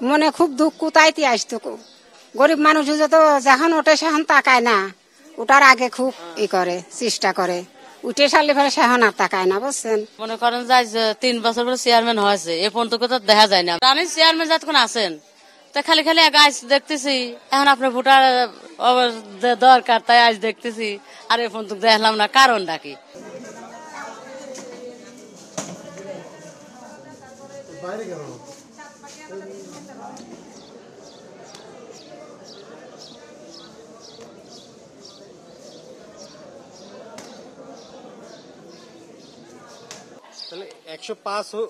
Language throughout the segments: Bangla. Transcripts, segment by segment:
মনে খুব দুঃখ তাইতে আসতো। গরিব মানুষ তো যখন ওঠে সেখন তাকায় না, ওটার আগে খুব করে চেষ্টা করে, উঠে সারলে ফেলে সেখন আর তাকায় না, বুঝছেন। মনে করেন যাই 3 বছর পরে চেয়ারম্যান হয়েছে, এ পর্যন্ত তো দেখা যায় না। আমি চেয়ারম্যান যতক্ষণ আছেন তা খালি খালি আজ দেখতেছি, এখন আপনার ভোটার দরকার তাই আজ দেখতেছি, আর এ পর্যন্ত দেখলাম না, কারণটা কি? তাহলে 105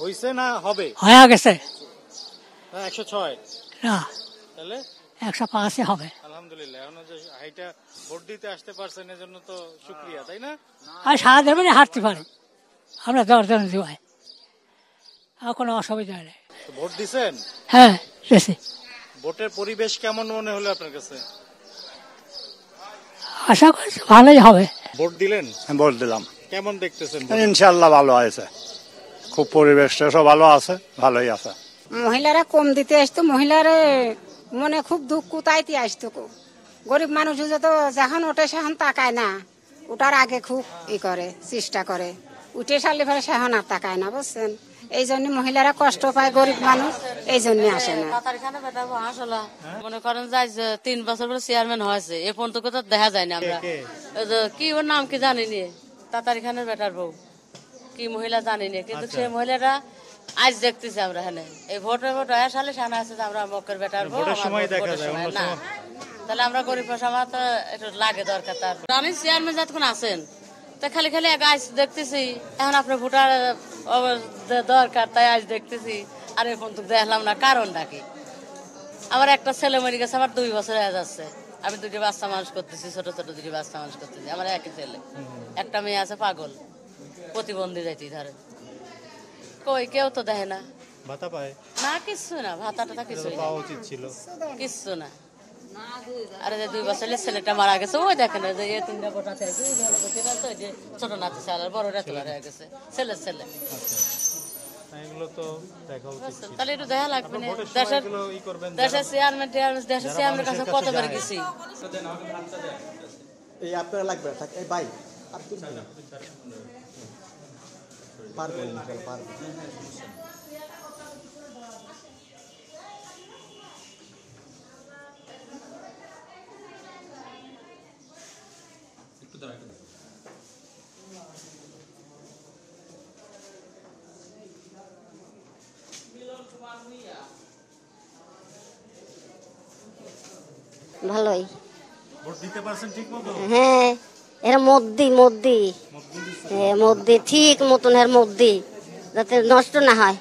হইছে না হবে? হয়ে গেছে 106 না, তাহলে 105 হবে। আলহামদুলিল্লাহ। এখন যে হাইটা ভোট দিতে আসতে পারছেন এজন্য তো শুকরিয়া, তাই না? আর সারা দেবেন হাঁটতে পারি আমরা, 10 জন দিবাই, আর কোনো অসুবিধা নেই। ভোট দিছেন? হ্যাঁ দিয়েছি। ভোটের পরিবেশ কেমন মনে হলো আপনার কাছে? আশা করছি ভালোই হবে। ভোট দিলেন? ভোট দিলাম। কেমন দেখতেছেন? ইনশাল্লাহ ভালো হয়েছে, খুব পরিবেশটা সব ভালো আছে, ভালোই আছে। মহিলারা কম দিতে আসতো, মহিলারা মনে খুব দুঃখ তাইতে আসতো। গরিব মানুষ তো যখন ওঠে সেখন তাকায় না, ওটার আগে খুব করে চেষ্টা করে, উঠে সারলে ফেলে সেখন আর তাকায় না, বুঝছেন। এই জন্য মহিলারা কষ্ট পায়, গরিব মানুষ এই জন্য আসে না। মনে করেন যাই 3 বছর পরে চেয়ারম্যান হয়েছে, এ পর্যন্ত তো দেখা যায় না। আমরা কি ওর নাম কি জানি নি, তাতারি খানের বেটার বউ কি মহিলা জানি না, কিন্তু সেই মহিলারা আজ দেখতেছি আমরা। হ্যাঁ, এই ভোটের ভোট হয়ে সালে সানা আছে আমরা মক্কের বেটার বউ, না তাহলে আমরা গরিব সমাজ তো একটু লাগে দরকার। তার আমি চেয়ারম্যান যতক্ষণ আছেন তা খালি খালি আজ দেখতেছি, এখন আপনার ভোটার দরকার তাই আজ দেখতেছি, আর এখন তো দেখলাম না, কারণটা কি? আমার একটা ছেলে মরে গেছে, আমার 2 বছর হয়ে যাচ্ছে, আমি 2টি বাচ্চা মানুষ করতেছি, ছোট ছোট 2টি বাচ্চা মানুষ করতেছি। আমার একই ছেলে, একটা মেয়ে আছে পাগল, প্রতিবন্ধী যাইতে ধরেন, কই কেউ তো দেখে না, ভাতা পায় না কিচ্ছু না, ভাতা টাতা কিছু পাওয়া উচিত ছিল, কিচ্ছু না। আরে যে 2 বছরের ছেলেটা মারা গেছে, ওই দেখেন যে 3টা গোটা থেকে ছোট নাতি ছেলে, বড়টা তোলা হয়ে গেছে, ছেলের ছেলে। এগুলো তো দেখা উচিত। তাহলে একটু দেখা লাগবে না। দেশের চেয়ারম্যান দেশের চেয়ারম্যানের কাছে কতবার গেছি। এই আপনারা লাগবে এই ভাই পারবেন পারবেন। ভালোই। ভোট দিতে পারছেন ঠিক মতো? হ্যাঁ, এর মধ্যে ঠিক মতন, এর মধ্যে যাতে নষ্ট না হয়।